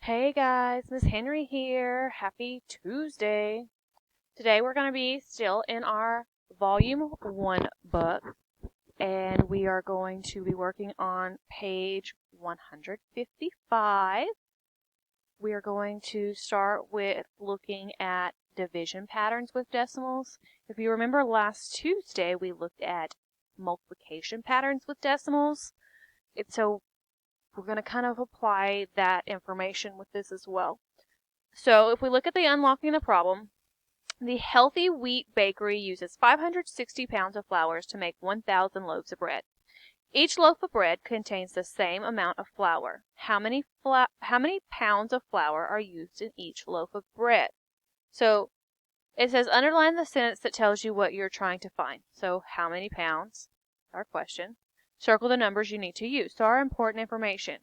Hey guys, Miss Henry here. Happy Tuesday. Today we're going to be still in our Volume 1 book, and we are going to be working on page 155. We are going to start with looking at division patterns with decimals. If you remember last Tuesday, we looked at multiplication patterns with decimals. So we're going to kind of apply that information with this as well. So if we look at the unlocking the problem, the healthy wheat bakery uses 560 pounds of flour to make 1,000 loaves of bread. Each loaf of bread contains the same amount of flour. How many pounds of flour are used in each loaf of bread? So it says underline the sentence that tells you what you're trying to find. So how many pounds? Our question. Circle the numbers you need to use. So our important information.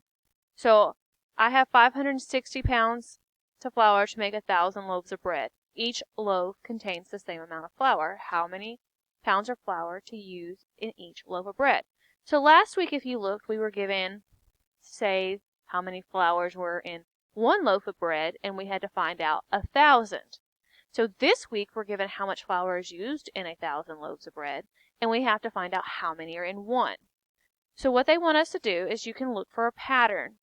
So I have 560 pounds to flour to make 1,000 loaves of bread. Each loaf contains the same amount of flour. How many pounds of flour to use in each loaf of bread? So last week, if you looked, we were given, say, how many flours were in one loaf of bread, and we had to find out 1,000. So this week, we're given how much flour is used in 1,000 loaves of bread, and we have to find out how many are in one. So what they want us to do is you can look for a pattern.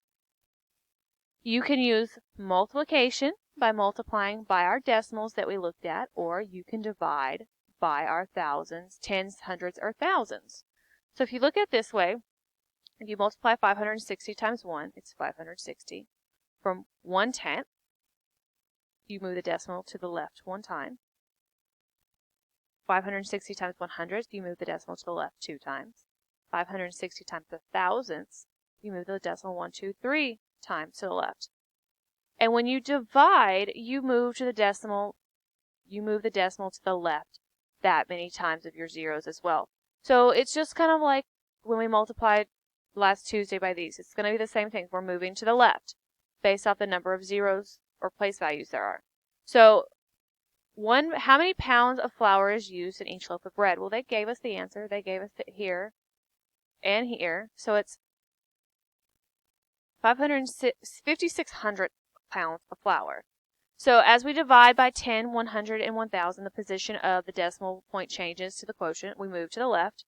You can use multiplication by multiplying by our decimals that we looked at, or you can divide by our thousands, tens, hundreds, or thousands. So if you look at it this way, if you multiply 560 times 1, it's 560. From 1/10, you move the decimal to the left one time. 560 times 100, you move the decimal to the left 2 times. 560 times the thousandths, you move the decimal 1, 2, 3 times to the left. And when you divide, you move the decimal to the left that many times of your zeros as well. So it's just kind of like when we multiplied last Tuesday by these. It's going to be the same thing. We're moving to the left based off the number of zeros or place values there are. So how many pounds of flour is used in each loaf of bread? Well, they gave us the answer. They gave us it here and here. So it's 5,600 pounds of flour. So as we divide by 10, 100, and 1,000, the position of the decimal point changes to the quotient. We move to the left.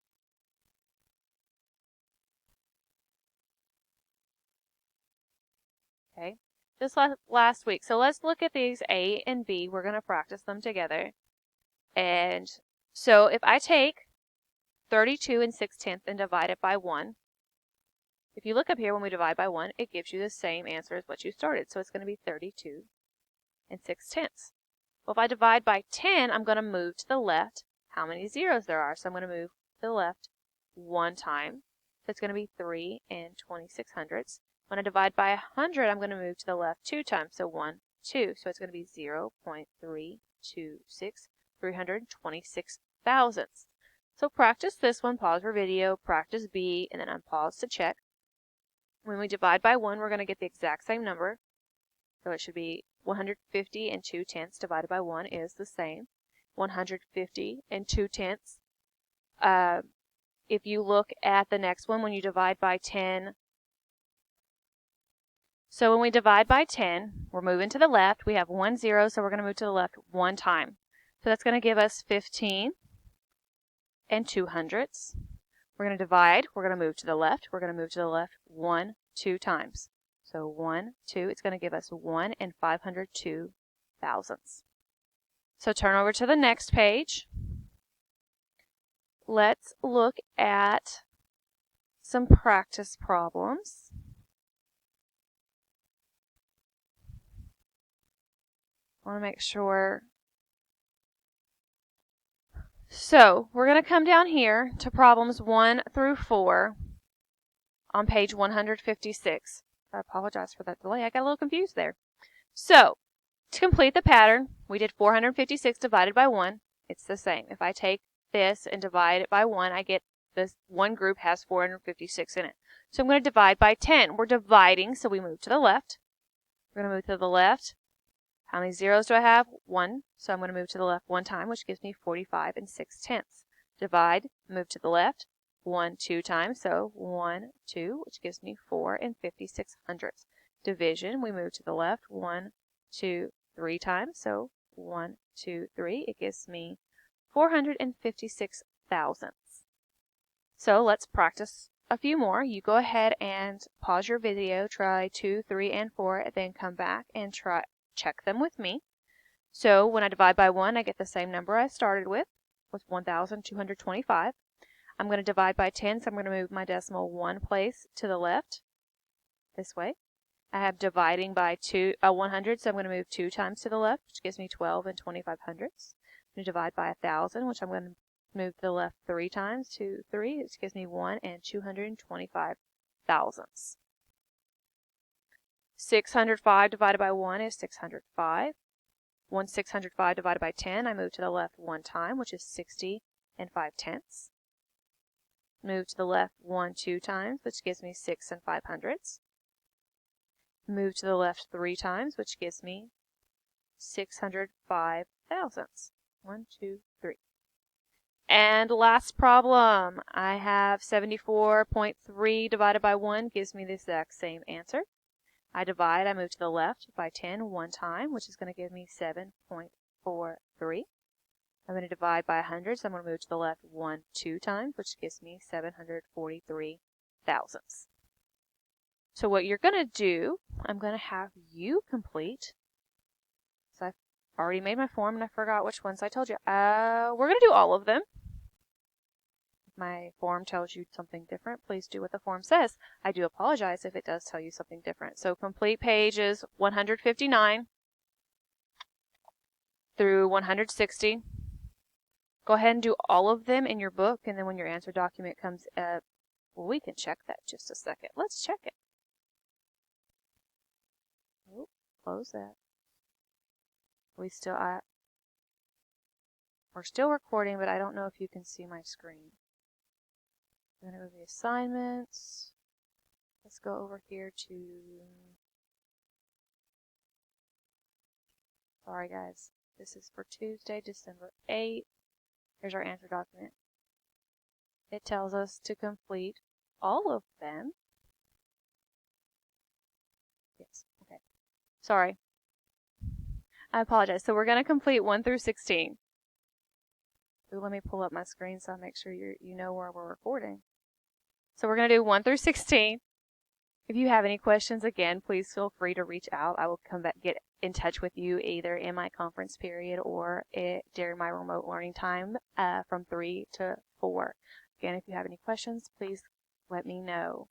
Okay, just last week. So let's look at these A and B. We're going to practice them together. And so if I take 32 and 6/10 and divide it by 1, if you look up here, when we divide by 1, it gives you the same answer as what you started. So it's going to be 32 and 6/10. Well, if I divide by 10, I'm going to move to the left how many zeros there are. So I'm going to move to the left one time. So it's going to be 3 and 26 hundredths. When I divide by 100, I'm going to move to the left 2 times. So 1, 2. So it's going to be 0.326, 326 thousandths. So practice this one, pause for video, practice B, and then unpause to check. When we divide by 1, we're going to get the exact same number. So it should be 150 and 2/10 divided by 1 is the same. 150 and 2/10. If you look at the next one, when you divide by 10, so when we divide by 10, we're moving to the left. We have 1 0, so we're going to move to the left one time. So that's going to give us 15 and 2/100. We're going to divide. We're going to move to the left. We're going to move to the left 1, 2 times. So 1, 2, it's going to give us 1 and 502 thousandths. So turn over to the next page. Let's look at some practice problems. I want to make sure. So we're going to come down here to problems 1 through 4 on page 156. I apologize for that delay. I got a little confused there. So to complete the pattern, we did 456 divided by 1. It's the same. If I take this and divide it by 1, I get this one group has 456 in it. So I'm going to divide by 10. We're dividing, so we move to the left. We're going to move to the left. How many zeros do I have? 1. So I'm going to move to the left one time, which gives me 45 and 6/10. Divide, move to the left 1, 2 times. So 1, 2, which gives me 4 and 56 hundredths. division, we move to the left 1, 2, 3 times. So 1, 2, 3. It gives me 456 thousandths. So let's practice a few more. You go ahead and pause your video, try 2, 3, and 4, then come back and check them with me. So when I divide by 1, I get the same number I started with 1,225. I'm going to divide by 10, so I'm going to move my decimal 1 place to the left, this way. I have dividing by 100, so I'm going to move 2 times to the left, which gives me 12 and 25 hundredths. I'm going to divide by 1,000, which I'm going to move to the left 3 times to 3, which gives me 1 and 225 thousandths. 605 divided by 1 is 605. 605 divided by 10, I move to the left 1 time, which is 60 and 5 tenths. Move to the left 2 times, which gives me 6 and 5 hundredths. Move to the left 3 times, which gives me 605 thousandths. 1, 2, 3. And last problem, I have 74.3 divided by 1 gives me the exact same answer. I divide, I move to the left by 10 1 time, which is going to give me 7.43. I'm going to divide by 100, so I'm going to move to the left 2 times, which gives me 743 thousandths. So what you're going to do, I'm going to have you complete. So I've already made my form and I forgot which ones I told you. We're going to do all of them. If my form tells you something different, please do what the form says. I do apologize if it does tell you something different. So complete pages 159 through 160. Go ahead and do all of them in your book, and then when your answer document comes up, well, we can check that just a second. Let's check it. Oh, close that. We're still recording, but I don't know if you can see my screen. I'm going to go to the assignments. Let's go over here to, sorry guys, this is for Tuesday, December 8th. Here's our answer document. It tells us to complete all of them. Yes, okay. Sorry. I apologize. So we're going to complete 1 through 16. Ooh, let me pull up my screen so I make sure you know where we're recording. So we're going to do 1 through 16. If you have any questions, again, please feel free to reach out. I will come back, get in touch with you either in my conference period or during my remote learning time from 3 to 4. Again, if you have any questions, please let me know.